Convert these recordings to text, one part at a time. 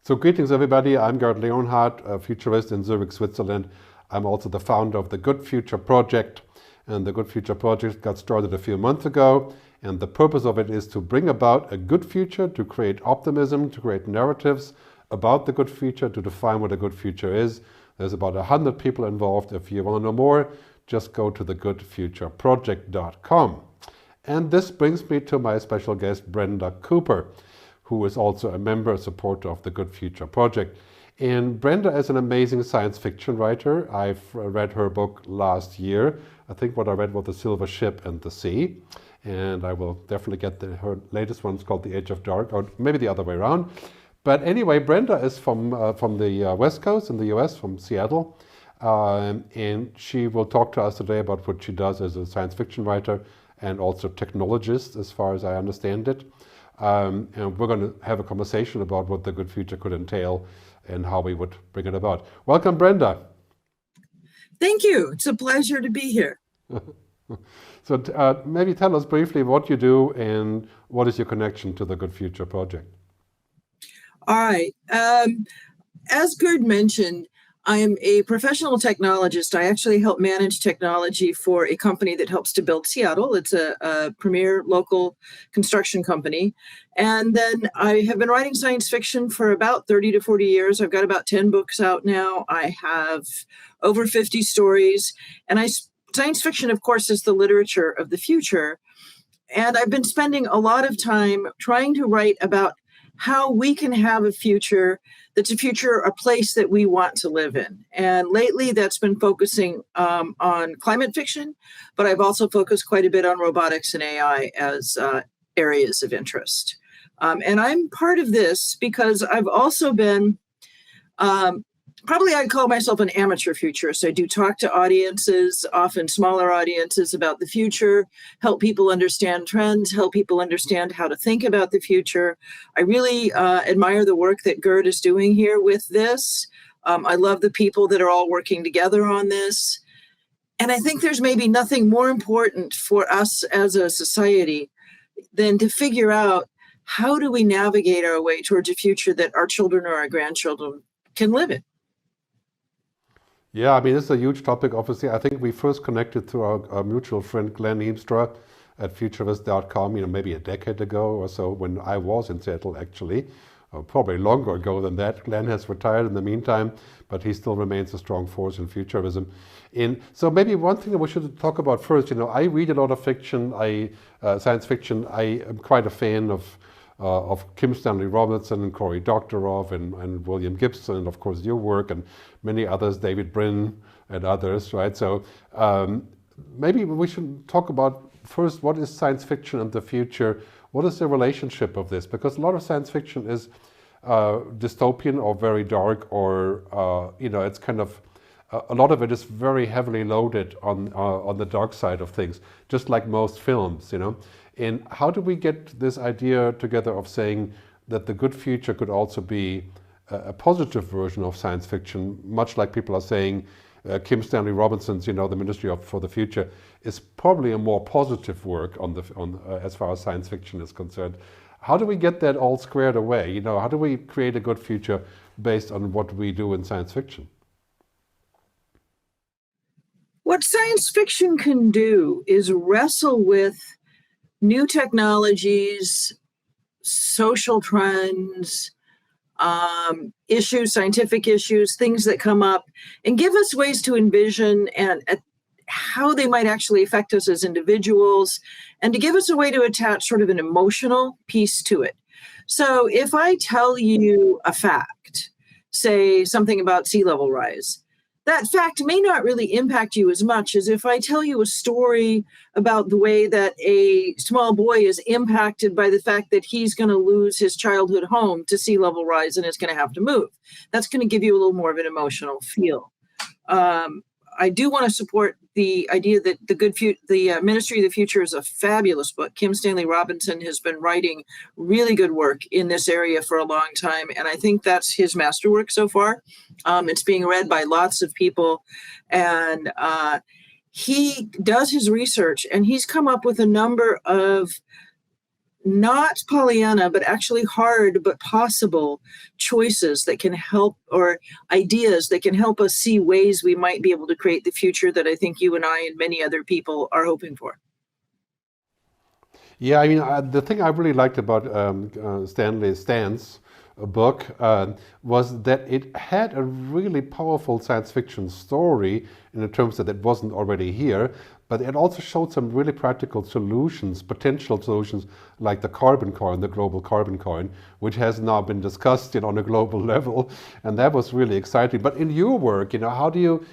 So greetings everybody, I'm Gerd Leonhard, a futurist in Zurich, Switzerland. I'm also the founder of the Good Future Project, and the Good Future Project got started a few months ago, and the purpose of it is to bring about a good future, to create optimism, to create narratives about the good future, to define what a good future is. There's about 100 people involved. If you want to know more, just go to thegoodfutureproject.com. And this brings me to my special guest, Brenda Cooper, who is also a member, a supporter of the Good Future Project. And Brenda is an amazing science fiction writer. I've read her book last year. I think what I read was The Silver Ship and the Sea. And I will definitely get her latest one. It's called The Age of Dark, or maybe the other way around. But anyway, Brenda is from the West Coast in the US, from Seattle. And she will talk to us today about what she does as a science fiction writer and also technologist, as far as I understand it. And we're going to have a conversation about what the good future could entail and how we would bring it about. Welcome, Brenda. Thank you. It's a pleasure to be here. So maybe tell us briefly what you do and what is your connection to the Good Future Project. All right. As Gerd mentioned, I am a professional technologist. I actually help manage technology for a company that helps to build Seattle. It's a premier local construction company. And then I have been writing science fiction for about 30 to 40 years. I've got about 10 books out now. I have over 50 stories. And science fiction, of course, is the literature of the future. And I've been spending a lot of time trying to write about how we can have a future that's a future, a place that we want to live in. And lately that's been focusing on climate fiction, but I've also focused quite a bit on robotics and AI as areas of interest. And I'm part of this because I've also been, probably I'd call myself an amateur futurist. I do talk to audiences, often smaller audiences, about the future, help people understand trends, help people understand how to think about the future. I really admire the work that Gerd is doing here with this. I love the people that are all working together on this. And I think there's maybe nothing more important for us as a society than to figure out how do we navigate our way towards a future that our children or our grandchildren can live in. Yeah, I mean, this is a huge topic, obviously. I think we first connected through our mutual friend, Glenn Heemstra at futurist.com, maybe a decade ago or so, when I was in Seattle, actually. Probably longer ago than that. Glenn has retired in the meantime, but he still remains a strong force in futurism. So maybe one thing that we should talk about first, I read a lot of fiction, science fiction. I am quite a fan of Kim Stanley Robinson and Cory Doctorow and William Gibson, and of course your work and many others, David Brin and others, right? So maybe we should talk about first, what is science fiction and the future? What is the relationship of this? Because a lot of science fiction is dystopian or very dark, or it's kind of, a lot of it is very heavily loaded on the dark side of things, just like most films, And how do we get this idea together of saying that the good future could also be a positive version of science fiction, much like people are saying Kim Stanley Robinson's, the Ministry for the Future is probably a more positive work on as far as science fiction is concerned. How do we get that all squared away? How do we create a good future based on what we do in science fiction? What science fiction can do is wrestle with new technologies, social trends, issues, scientific issues, things that come up, and give us ways to envision and how they might actually affect us as individuals, and to give us a way to attach sort of an emotional piece to it. So if I tell you a fact, say something about sea level rise, that fact may not really impact you as much as if I tell you a story about the way that a small boy is impacted by the fact that he's going to lose his childhood home to sea level rise and is going to have to move. That's going to give you a little more of an emotional feel. I do want to support the idea that the Ministry of the Future is a fabulous book. Kim Stanley Robinson has been writing really good work in this area for a long time, and I think that's his masterwork so far. It's being read by lots of people, and he does his research, and he's come up with a number of not Pollyanna, but actually hard but possible choices that can help, or ideas that can help us see ways we might be able to create the future that I think you and I and many other people are hoping for. Yeah, I mean, the thing I really liked about Stan's book was that it had a really powerful science fiction story in the terms that it wasn't already here, but it also showed some really practical solutions, potential solutions, like the carbon coin, the global carbon coin, which has now been discussed, on a global level, and that was really exciting. But in your work, how do you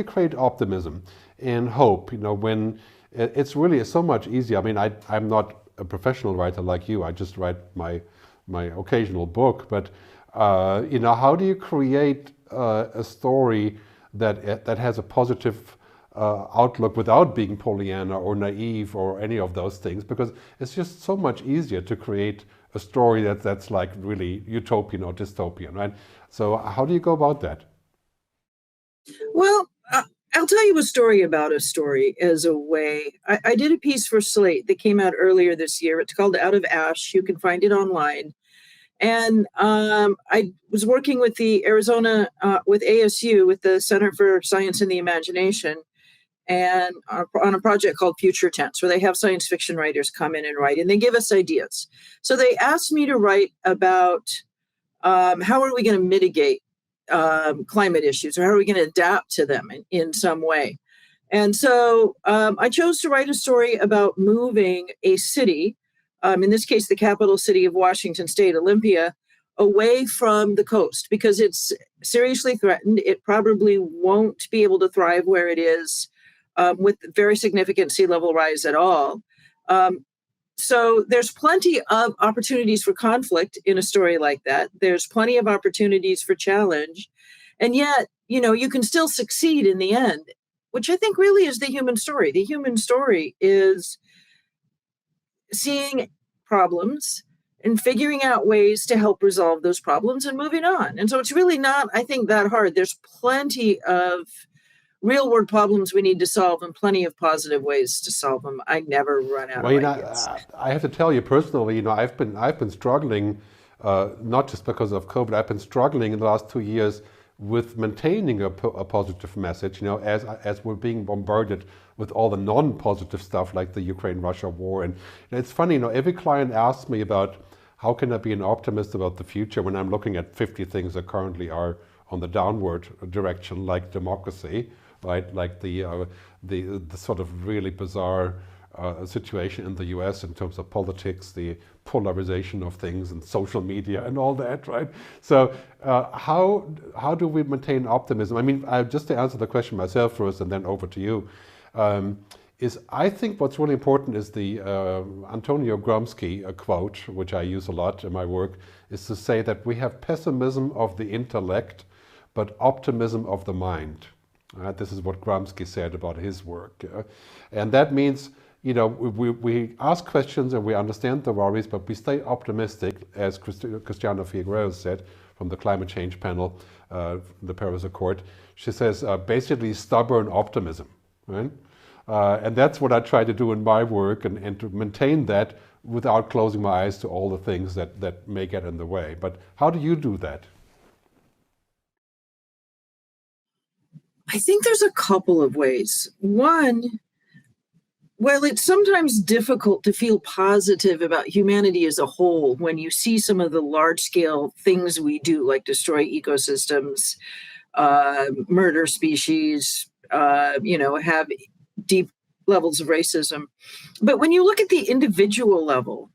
create optimism and hope? When it's really so much easier. I mean, I'm not a professional writer like you. I just write my occasional book. But how do you create a story that has a positive outlook without being Pollyanna or naive or any of those things? Because it's just so much easier to create a story that's like really utopian or dystopian, right? So how do you go about that? Well, I'll tell you a story about a story as a way. I did a piece for Slate that came out earlier this year. It's called Out of Ash. You can find it online. And I was working with the Arizona, with ASU, with the Center for Science and the Imagination, and on a project called Future Tense, where they have science fiction writers come in and write, and they give us ideas. So they asked me to write about how are we going to mitigate climate issues, or how are we going to adapt to them in some way? And so I chose to write a story about moving a city, in this case, the capital city of Washington State, Olympia, away from the coast because it's seriously threatened. It probably won't be able to thrive where it is with very significant sea level rise at all. So there's plenty of opportunities for conflict in a story like that. There's plenty of opportunities for challenge. And yet, you can still succeed in the end, which I think really is the human story. The human story is seeing problems and figuring out ways to help resolve those problems and moving on. And so it's really not, I think, that hard. There's plenty of real world problems we need to solve and plenty of positive ways to solve them. I never run out of ideas. I have to tell you personally, I've been struggling, not just because of COVID. I've been struggling in the last 2 years with maintaining a positive message. As we're being bombarded with all the non-positive stuff like the Ukraine-Russia war, and it's funny. Every client asks me about how can I be an optimist about the future when I'm looking at 50 things that currently are on the downward direction, like democracy. Right, like the sort of really bizarre situation in the U.S. in terms of politics, the polarization of things, and social media, and all that. Right. So how do we maintain optimism? I mean, just to answer the question myself first, and then over to you, is I think what's really important is the Antonio Gramsci quote, which I use a lot in my work, is to say that we have pessimism of the intellect, but optimism of the mind. This is what Gramsci said about his work. And that means, we ask questions and we understand the worries, but we stay optimistic, as Christiana Figueroa said from the climate change panel, the Paris Accord. She says, basically stubborn optimism. Right? And that's what I try to do in my work, and to maintain that without closing my eyes to all the things that may get in the way. But how do you do that? I think there's a couple of ways. One, well, it's sometimes difficult to feel positive about humanity as a whole when you see some of the large-scale things we do, like destroy ecosystems, murder species, have deep levels of racism. But when you look at the individual level,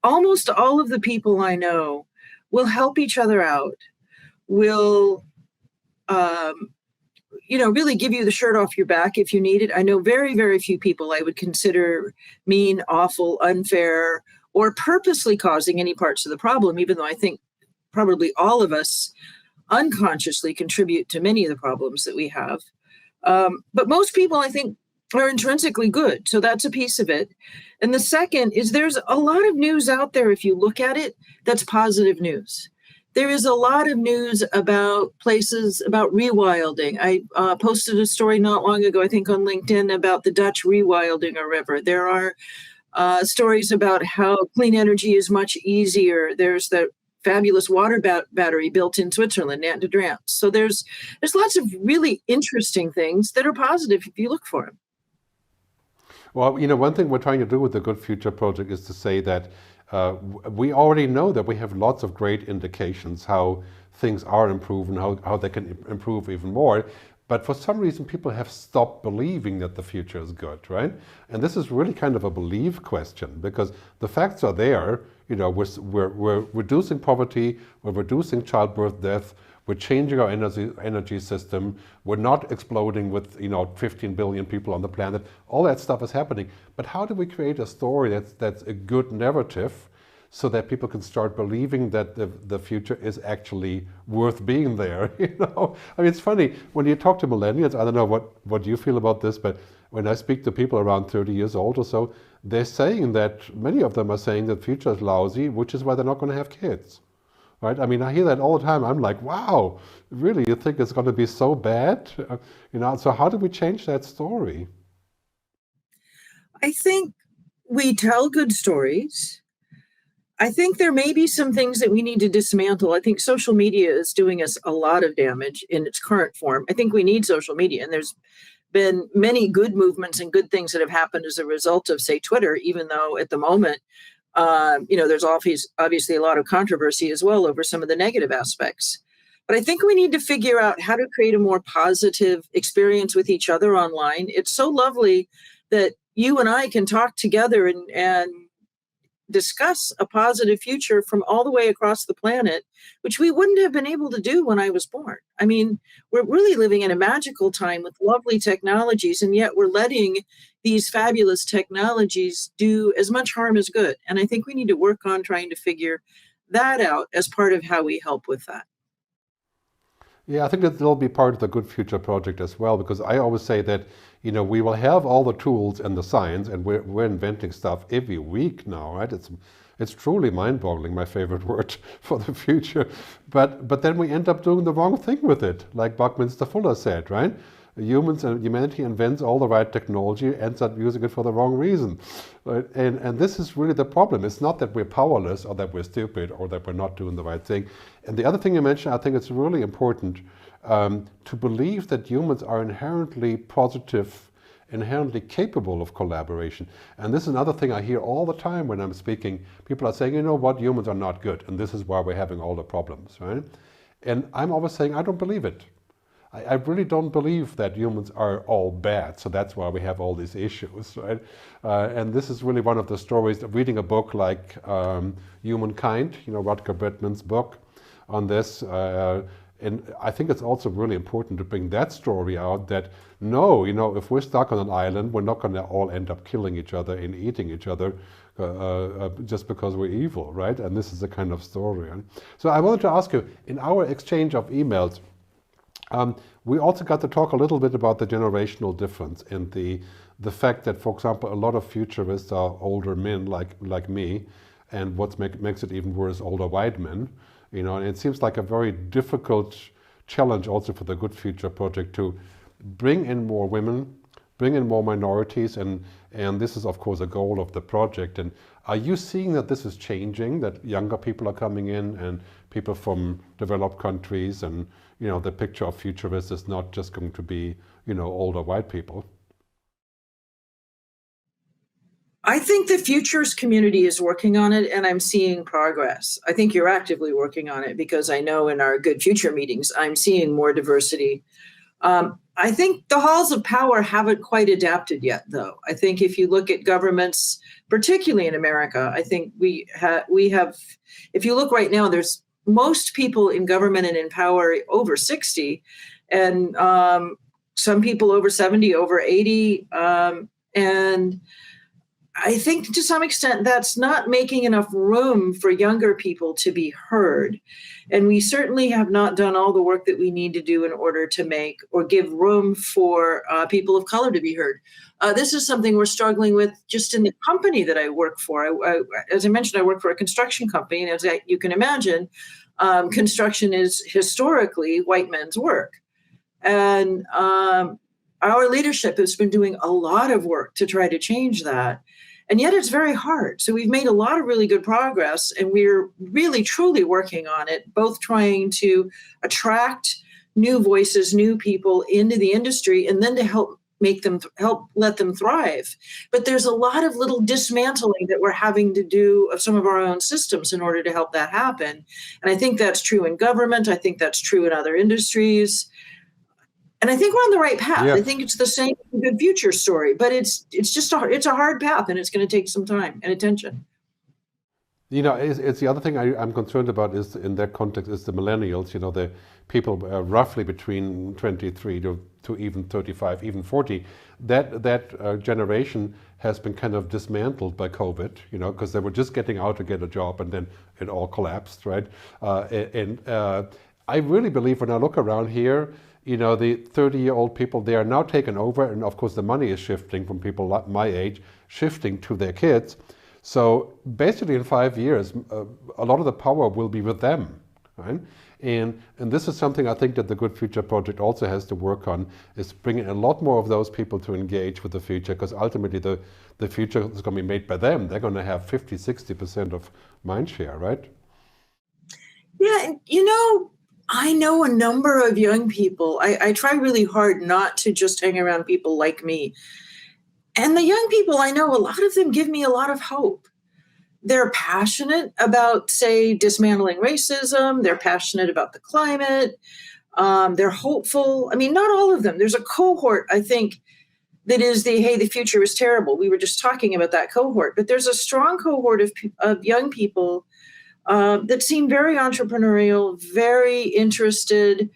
almost all of the people I know will help each other out, will really give you the shirt off your back if you need it. I know very, very few people I would consider mean, awful, unfair, or purposely causing any parts of the problem, even though I think probably all of us unconsciously contribute to many of the problems that we have. But most people, I think, are intrinsically good. So that's a piece of it. And the second is there's a lot of news out there, if you look at it, that's positive news. There is a lot of news about places, about rewilding. I posted a story not long ago, I think on LinkedIn, about the Dutch rewilding a river. There are stories about how clean energy is much easier. There's the fabulous water battery built in Switzerland, Nantes. So there's lots of really interesting things that are positive if you look for them. Well, one thing we're trying to do with the Good Future Project is to say that we already know that we have lots of great indications how things are improving, how they can improve even more. But for some reason, people have stopped believing that the future is good, right? And this is really kind of a belief question, because the facts are there. We're reducing poverty, we're reducing childbirth death, we're changing our energy system, we're not exploding with 15 billion people on the planet. All that stuff is happening. But how do we create a story that's a good narrative, so that people can start believing that the future is actually worth being there? I mean, it's funny, when you talk to millennials, I don't know what you feel about this, but when I speak to people around 30 years old or so, they're saying that, many of them are saying that the future is lousy, which is why they're not going to have kids, right? I mean, I hear that all the time. I'm like, wow, really, you think it's going to be so bad? So how do we change that story? I think we tell good stories. I think there may be some things that we need to dismantle. I think social media is doing us a lot of damage in its current form. I think we need social media, and there's been many good movements and good things that have happened as a result of, say, Twitter, even though at the moment, there's obviously a lot of controversy as well over some of the negative aspects. But I think we need to figure out how to create a more positive experience with each other online. It's so lovely that you and I can talk together and discuss a positive future from all the way across the planet, which we wouldn't have been able to do when I was born. I mean, we're really living in a magical time with lovely technologies, and yet we're letting these fabulous technologies do as much harm as good. And I think we need to work on trying to figure that out as part of how we help with that. Yeah, I think that will be part of the Good Future Project as well, because I always say that, we will have all the tools and the science, and we're inventing stuff every week now, right? It's truly mind-boggling, my favorite word for the future. But then we end up doing the wrong thing with it, like Buckminster Fuller said, right? Humans and humanity invents all the right technology, ends up using it for the wrong reason. Right? And this is really the problem. It's not that we're powerless or that we're stupid or that we're not doing the right thing. And the other thing you mentioned, I think it's really important to believe that humans are inherently positive, inherently capable of collaboration. And this is another thing I hear all the time when I'm speaking. People are saying, humans are not good, and this is why we're having all the problems, right? And I'm always saying, I don't believe it. I really don't believe that humans are all bad, so that's why we have all these issues, right? And this is really one of the stories of reading a book like Humankind, Rutger Bregman's book on this. And I think it's also really important to bring that story out, that no, if we're stuck on an island, we're not going to all end up killing each other and eating each other just because we're evil, right? And this is the kind of story. So I wanted to ask you, in our exchange of emails, we also got to talk a little bit about the generational difference and the fact that, for example, a lot of futurists are older men like me, and what makes it even worse, older white men. And it seems like a very difficult challenge also for the Good Future Project to bring in more women, bring in more minorities, and this is of course a goal of the project. And are you seeing that this is changing, that younger people are coming in and people from developed countries, and the picture of futurists is not just going to be older white people? I think the futures community is working on it, and I'm seeing progress. I think you're actively working on it, because I know in our Good Future meetings, I'm seeing more diversity. I think the halls of power haven't quite adapted yet, though. I think if you look at governments, particularly in America, I think we have, if you look right now, there's most people in government and in power over 60, and some people over 70, over 80, and I think to some extent that's not making enough room for younger people to be heard. And we certainly have not done all the work that we need to do in order to make or give room for people of color to be heard. This is something we're struggling with just in the company that I work for. As I mentioned, I work for a construction company, and as you can imagine, construction is historically white men's work. And our leadership has been doing a lot of work to try to change that. And yet it's very hard. So we've made a lot of really good progress, and we're really, truly working on it, both trying to attract new voices, new people into the industry, and then to help let them thrive. But there's a lot of little dismantling that we're having to do of some of our own systems in order to help that happen. And I think that's true in government. I think that's true in other industries. And I think we're on the right path. Yeah. I think it's the same Good Future story, but it's a hard path, and it's going to take some time and attention. It's the other thing I'm concerned about is in that context is the millennials, the people roughly between 23 to even 35, even 40. That generation has been kind of dismantled by COVID, because they were just getting out to get a job and then it all collapsed, right? I really believe when I look around here, the 30-year-old people, they are now taken over, and of course the money is shifting from people like my age, shifting to their kids. So basically in 5 years, a lot of the power will be with them, right? And this is something I think that the Good Future Project also has to work on, is bringing a lot more of those people to engage with the future, because ultimately the future is going to be made by them. They're going to have 50, 60% of mind share, right? Yeah, I know a number of young people. I try really hard not to just hang around people like me. And the young people I know, a lot of them give me a lot of hope. They're passionate about, say, dismantling racism. They're passionate about the climate. They're hopeful. I mean, not all of them. There's a cohort, I think, that is the future is terrible. We were just talking about that cohort. But there's a strong cohort of young people that seem very entrepreneurial, very interested,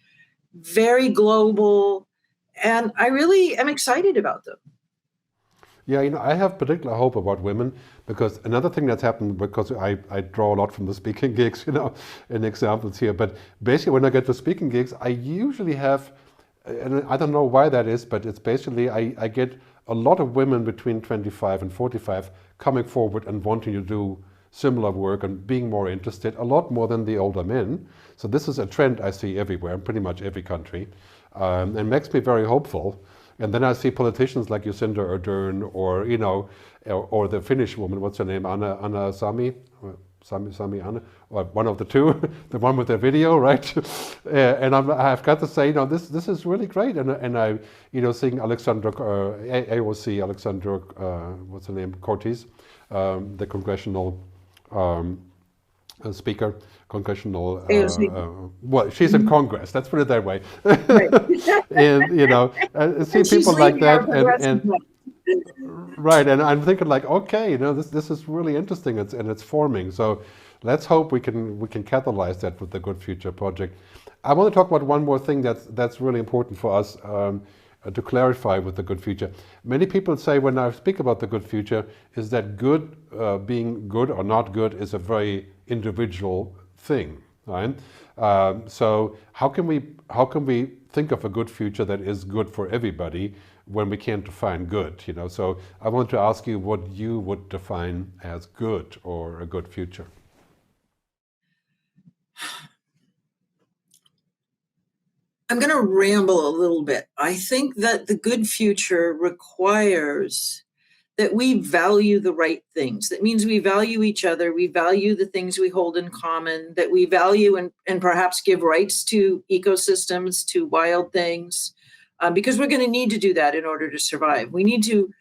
very global. And I really am excited about them. Yeah, I have particular hope about women, because another thing that's happened, because I draw a lot from the speaking gigs, in examples here, but basically when I get to speaking gigs, I usually have, and I don't know why that is, but it's basically, I get a lot of women between 25 and 45 coming forward and wanting to do similar work and being more interested, a lot more than the older men. So this is a trend I see everywhere, in pretty much every country, and makes me very hopeful. And then I see politicians like Jacinda Ardern, or the Finnish woman, what's her name, Anna Sami Anna, or one of the two, the one with the video, right? And I've got to say, this is really great. And I, seeing Alexandra, AOC, Alexandra, what's her name, Cortez, the congressional speaker, congressional, well, she's in Congress, let's put it that way. And see people like that, and right, and I'm thinking like, okay, this is really interesting, it's forming. So let's hope we can catalyze that with the Good Future Project. I want to talk about one more thing that's really important for us to clarify with the Good Future. Many people say when I speak about the Good Future is that good, being good or not good, is a very individual thing, right? So how can we think of a good future that is good for everybody when we can't define good? So I want to ask you what you would define as good or a good future. I'm going to ramble a little bit. I think that the good future requires that we value the right things. That means we value each other, we value the things we hold in common, that we value and perhaps give rights to ecosystems, to wild things, because we're going to need to do that in order to survive. We need to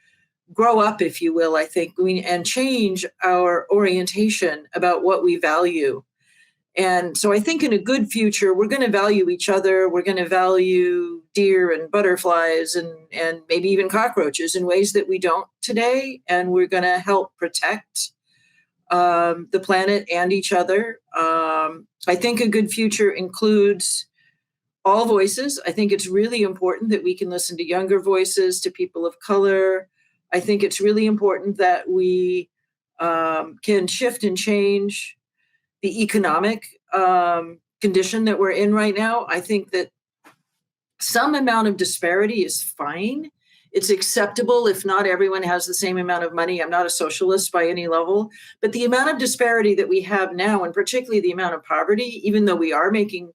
grow up, if you will, I think, and change our orientation about what we value. And so I think in a good future, we're going to value each other. We're going to value deer and butterflies and maybe even cockroaches in ways that we don't today. And we're going to help protect the planet and each other. I think a good future includes all voices. I think it's really important that we can listen to younger voices, to people of color. I think it's really important that we can shift and change the economic condition that we're in right now. I think that some amount of disparity is fine. It's acceptable if not everyone has the same amount of money. I'm not a socialist by any level, but the amount of disparity that we have now, and particularly the amount of poverty, even though we are making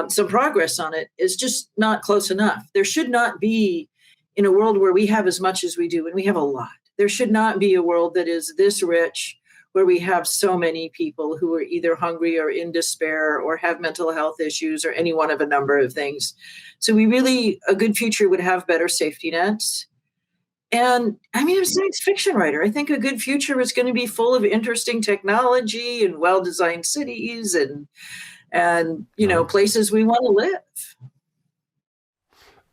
some progress on it, is just not close enough. There should not be, in a world where we have as much as we do, and we have a lot, There should not be a world that is this rich, where we have so many people who are either hungry or in despair or have mental health issues or any one of a number of things. So a good future would have better safety nets. And I mean, I'm a science fiction writer. I think a good future is going to be full of interesting technology and well-designed cities and places we want to live.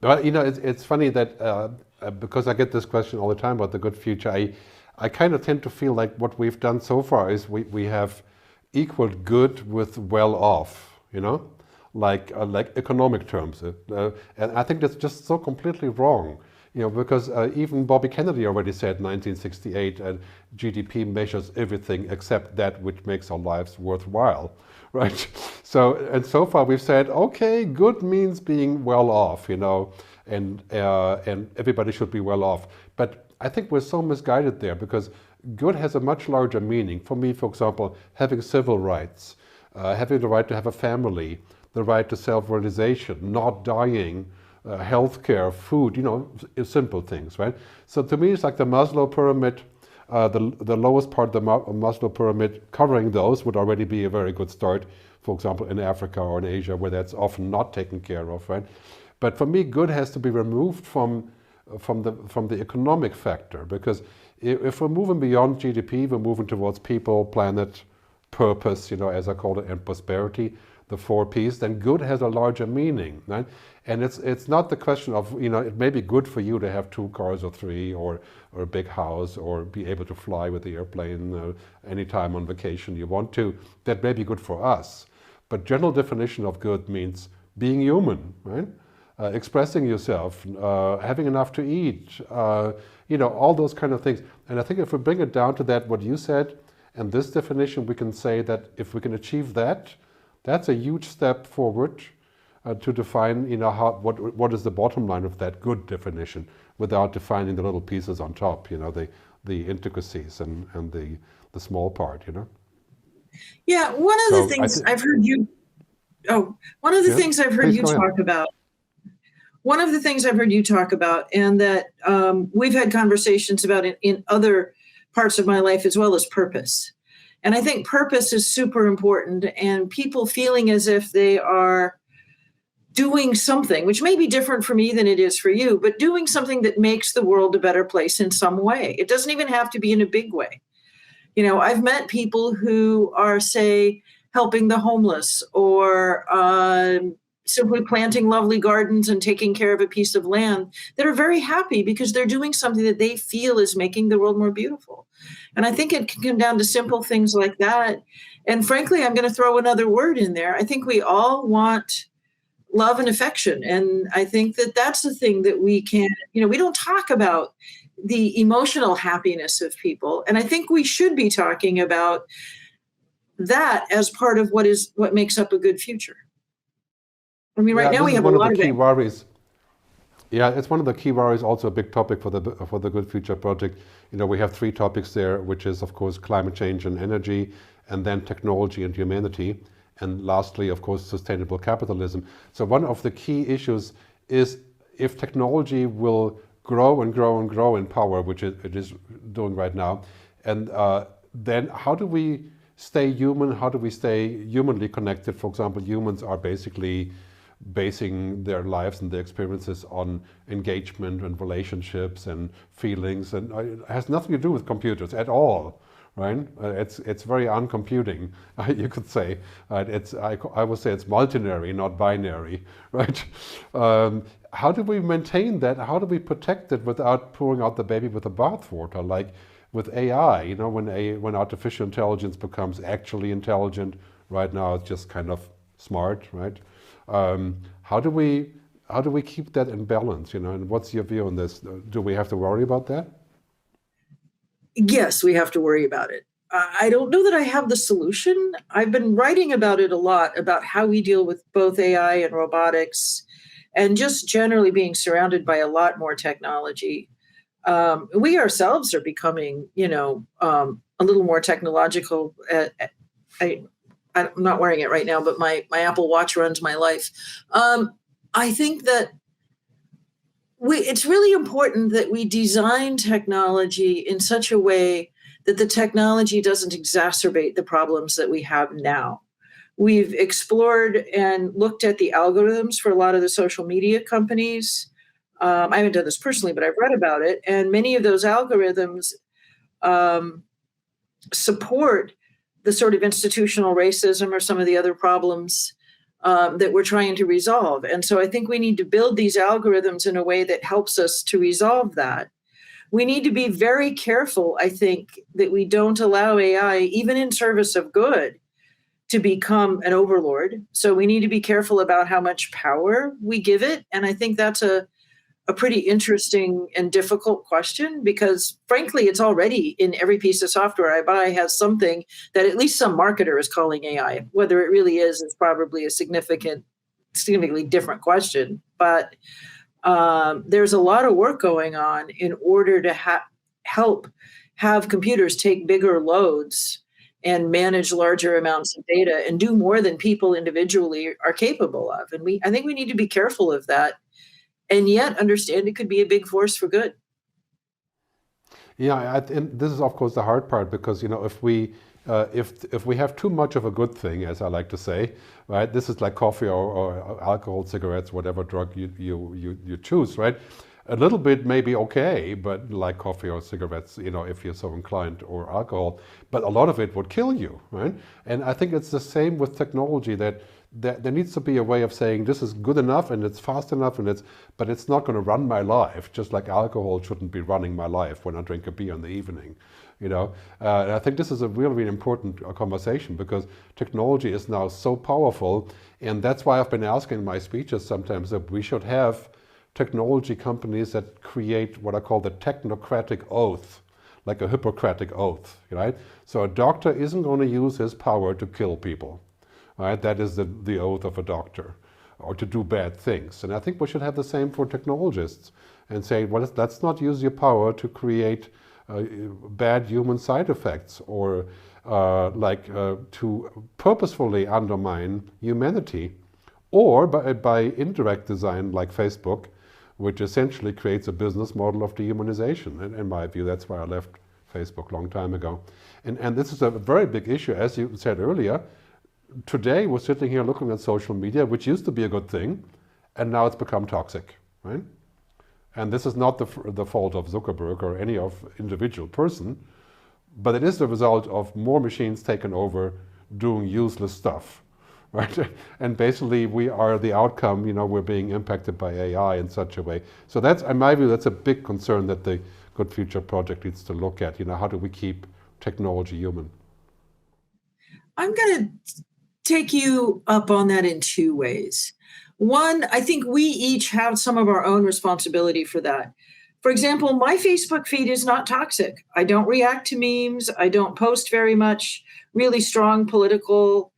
Well, it's funny that because I get this question all the time about the good future, I kind of tend to feel like what we've done so far is we have equaled good with well off, like economic terms. And I think that's just so completely wrong. Because even Bobby Kennedy already said 1968, GDP measures everything except that which makes our lives worthwhile, right? So far we've said, okay, good means being well off, and everybody should be well off. But I think we're so misguided there, because good has a much larger meaning. For me, for example, having civil rights, having the right to have a family, the right to self-realization, not dying, healthcare, food, simple things, right? So to me, it's like the Maslow pyramid, the lowest part of the Maslow pyramid, covering those would already be a very good start, for example, in Africa or in Asia, where that's often not taken care of, right? But for me, good has to be removed from the economic factor, because if we're moving beyond GDP, we're moving towards people, planet, purpose, as I call it, and prosperity, the 4 Ps, then good has a larger meaning, right? And it's not the question of, it may be good for you to have 2 cars or 3 or a big house or be able to fly with the airplane anytime on vacation you want to. That may be good for us. But general definition of good means being human, right? Expressing yourself, having enough to eat, all those kind of things. And I think if we bring it down to that, what you said, and this definition, we can say that if we can achieve that, that's a huge step forward to define, what is the bottom line of that good definition, without defining the little pieces on top, the intricacies and the small part, Yeah, one of the things I've heard you talk about. One of the things I've heard you talk about, and that we've had conversations about in other parts of my life as well, is purpose. And I think purpose is super important, and people feeling as if they are doing something, which may be different for me than it is for you, but doing something that makes the world a better place in some way. It doesn't even have to be in a big way. I've met people who are, say, helping the homeless, or simply planting lovely gardens and taking care of a piece of land, that are very happy because they're doing something that they feel is making the world more beautiful. And I think it can come down to simple things like that. And frankly, I'm going to throw another word in there. I think we all want love and affection. And I think that that's the thing that we can, we don't talk about the emotional happiness of people. And I think we should be talking about that as part of what makes up a good future. I mean, right now we have a lot of key worries. Yeah, it's one of the key worries, also a big topic for the Good Future Project. We have 3 topics there, which is, of course, climate change and energy, and then technology and humanity, and lastly, of course, sustainable capitalism. So one of the key issues is, if technology will grow and grow and grow in power, which it is doing right now, and then how do we stay human? How do we stay humanly connected? For example, humans are basically basing their lives and their experiences on engagement and relationships and feelings, and it has nothing to do with computers at all, right? It's very uncomputing, you could say. I would say it's multinary, not binary, right? How do we maintain that? How do we protect it without pouring out the baby with the bathwater? Like with AI, when artificial intelligence becomes actually intelligent, right now it's just kind of smart, right? How do we keep that in balance, and what's your view on this? Do we have to worry about that? Yes, we have to worry about it. I don't know that I have the solution. I've been writing about it a lot, about how we deal with both AI and robotics, and just generally being surrounded by a lot more technology. We ourselves are becoming, a little more technological. I'm not wearing it right now, but my Apple Watch runs my life. I think that it's really important that we design technology in such a way that the technology doesn't exacerbate the problems that we have now. We've explored and looked at the algorithms for a lot of the social media companies. I haven't done this personally, but I've read about it. And many of those algorithms support the sort of institutional racism or some of the other problems that we're trying to resolve. And so I think we need to build these algorithms in a way that helps us to resolve that. We need to be very careful, I think, that we don't allow AI, even in service of good, to become an overlord. So we need to be careful about how much power we give it. And I think that's a pretty interesting and difficult question, because frankly, it's already in every piece of software I buy has something that at least some marketer is calling AI. Whether it really is probably a significantly different question. But there's a lot of work going on in order to help have computers take bigger loads and manage larger amounts of data and do more than people individually are capable of. And I think we need to be careful of that, and yet understand it could be a big force for good. Yeah, and this is of course the hard part, because if we have too much of a good thing, as I like to say, right? This is like coffee or alcohol, cigarettes, whatever drug you choose, right? A little bit may be okay, but like coffee or cigarettes, if you're so inclined, or alcohol, but a lot of it would kill you, right? And I think it's the same with technology, that there needs to be a way of saying this is good enough and it's fast enough but it's not going to run my life, just like alcohol shouldn't be running my life when I drink a beer in the evening. And I think this is a really, really important conversation, because technology is now so powerful, and that's why I've been asking in my speeches sometimes that we should have technology companies that create what I call the technocratic oath, like a Hippocratic oath, right? So a doctor isn't going to use his power to kill people, right? That is the oath of a doctor, or to do bad things. And I think we should have the same for technologists, and say, well, let's not use your power to create bad human side effects, or to purposefully undermine humanity, or by indirect design like Facebook, which essentially creates a business model of dehumanization. And in my view, that's why I left Facebook a long time ago. And this is a very big issue, as you said earlier. Today, we're sitting here looking at social media, which used to be a good thing, and now it's become toxic, right? And this is not the fault of Zuckerberg or any of individual person, but it is the result of more machines taken over doing useless stuff, right? And basically we are the outcome, we're being impacted by AI in such a way. So that's, in my view, that's a big concern that the Good Future Project needs to look at. How do we keep technology human? I'm going to take you up on that in two ways. One, I think we each have some of our own responsibility for that. For example, my Facebook feed is not toxic. I don't react to memes. I don't post very much really strong political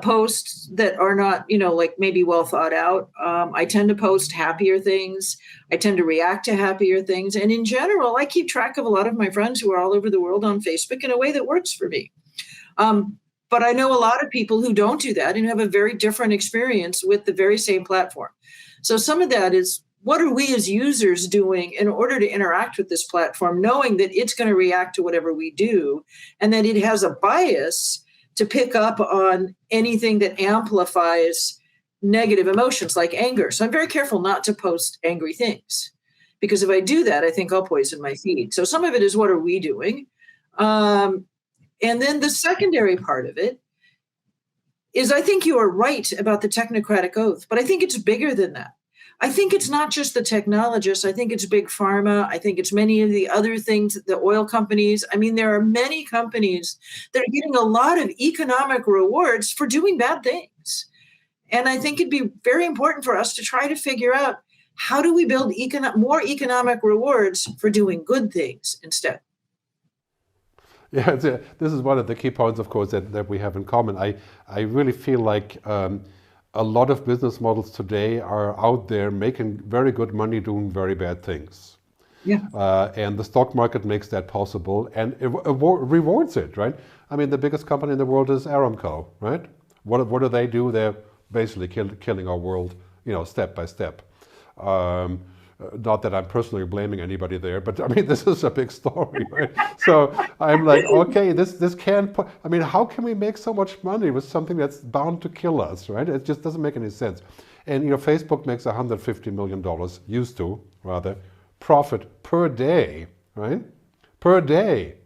posts that are not, like maybe well thought out. I tend to post happier things. I tend to react to happier things. And in general, I keep track of a lot of my friends who are all over the world on Facebook in a way that works for me. But I know a lot of people who don't do that and have a very different experience with the very same platform. So some of that is, what are we as users doing in order to interact with this platform, knowing that it's going to react to whatever we do, and that it has a bias to pick up on anything that amplifies negative emotions like anger. So I'm very careful not to post angry things, because if I do that, I think I'll poison my feed. So some of it is, what are we doing? And then the secondary part of it is, I think you are right about the technocratic oath, but I think it's bigger than that. I think it's not just the technologists. I think it's big pharma. I think it's many of the other things, the oil companies. I mean, there are many companies that are getting a lot of economic rewards for doing bad things. And I think it'd be very important for us to try to figure out, how do we build more economic rewards for doing good things instead? Yeah, this is one of the key points, of course, that we have in common. I really feel like a lot of business models today are out there making very good money doing very bad things. Yeah. And the stock market makes that possible, and it rewards it, right? I mean, the biggest company in the world is Aramco, right? What do they do? They're basically killing our world, step by step. Not that I'm personally blaming anybody there, but I mean, this is a big story, right? So I'm like, okay, this can't, I mean, how can we make so much money with something that's bound to kill us, right? It just doesn't make any sense. And, Facebook makes $150 million, used to, rather, profit per day, right? Per day,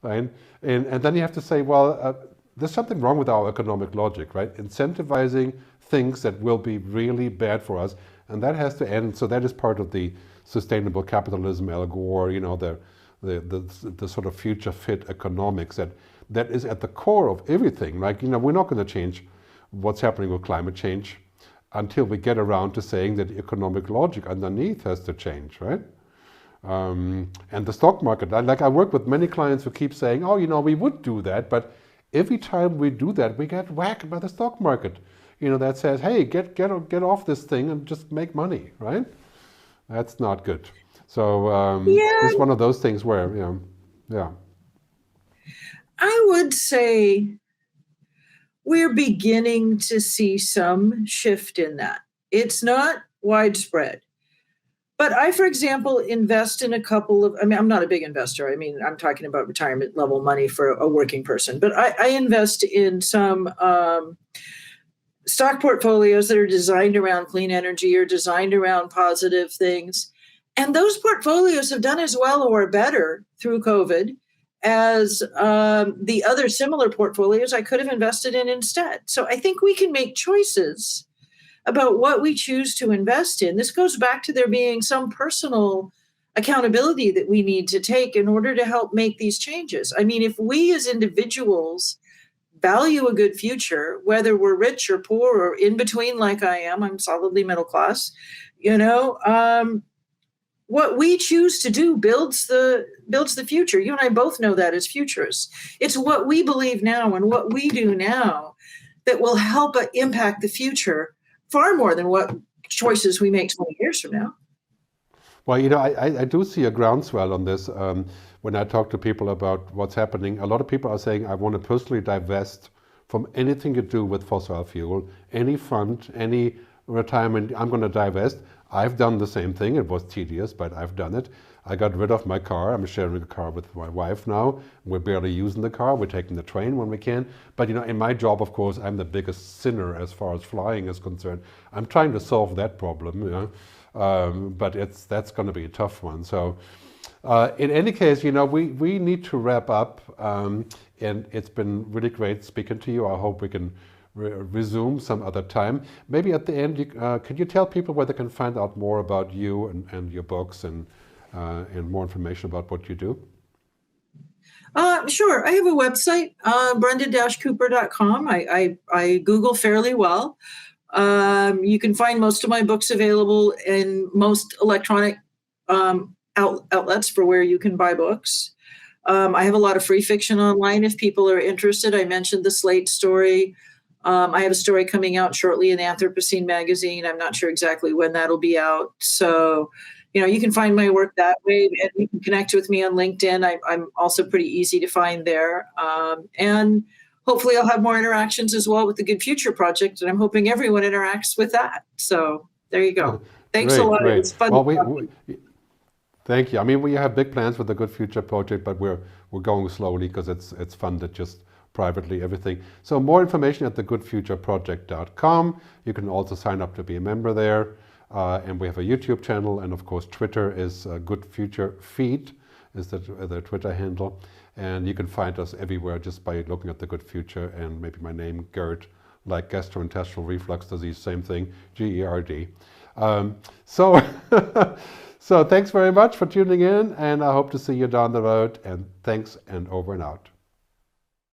right? And then you have to say, well, there's something wrong with our economic logic, right? Incentivizing things that will be really bad for us, and that has to end. So that is part of the sustainable capitalism, Al Gore, the sort of future fit economics that is at the core of everything. Like, we're not going to change what's happening with climate change until we get around to saying that the economic logic underneath has to change, right? And the stock market, I work with many clients who keep saying, oh, we would do that, but every time we do that, we get whacked by the stock market, that says, hey, get off this thing and just make money, right? That's not good. So it's one of those things where, yeah. I would say we're beginning to see some shift in that. It's not widespread. But I, for example, invest in a couple of, I'm not a big investor. I'm talking about retirement level money for a working person. But I invest in some stock portfolios that are designed around clean energy or designed around positive things. And those portfolios have done as well or better through COVID as the other similar portfolios I could have invested in instead. So I think we can make choices about what we choose to invest in. This goes back to there being some personal accountability that we need to take in order to help make these changes. If we as individuals value a good future, whether we're rich or poor or in between like I am, I'm solidly middle class, what we choose to do builds the future. You and I both know that as futurists. It's what we believe now and what we do now that will help impact the future far more than what choices we make 20 years from now. Well, I do see a groundswell on this. When I talk to people about what's happening, a lot of people are saying, I want to personally divest from anything to do with fossil fuel, any fund, any retirement, I'm going to divest. I've done the same thing. It was tedious, but I've done it. I got rid of my car. I'm sharing a car with my wife now. We're barely using the car. We're taking the train when we can. But in my job, of course, I'm the biggest sinner as far as flying is concerned. I'm trying to solve that problem, but that's going to be a tough one. So in any case, we need to wrap up. And it's been really great speaking to you. I hope we can resume some other time. Maybe at the end, could you tell people where they can find out more about you and your books and more information about what you do? Sure. I have a website, brenda-cooper.com. I Google fairly well. You can find most of my books available in most electronic outlets for where you can buy books. I have a lot of free fiction online if people are interested. I mentioned the Slate story. I have a story coming out shortly in Anthropocene magazine. I'm not sure exactly when that'll be out. So, you can find my work that way, and you can connect with me on LinkedIn. I'm also pretty easy to find there. And hopefully I'll have more interactions as well with the Good Future Project, and I'm hoping everyone interacts with that. So there you go. Thanks a lot. Great. It was fun. Well, thank you. We have big plans with the Good Future Project, but we're going slowly because it's funded just privately, everything. So more information at thegoodfutureproject.com. You can also sign up to be a member there. And we have a YouTube channel, and of course Twitter is Good Future Feed is the Twitter handle. And you can find us everywhere just by looking at the Good Future and maybe my name, Gerd, like gastrointestinal reflux disease, same thing, Gerd. So thanks very much for tuning in, and I hope to see you down the road. And thanks, and over and out.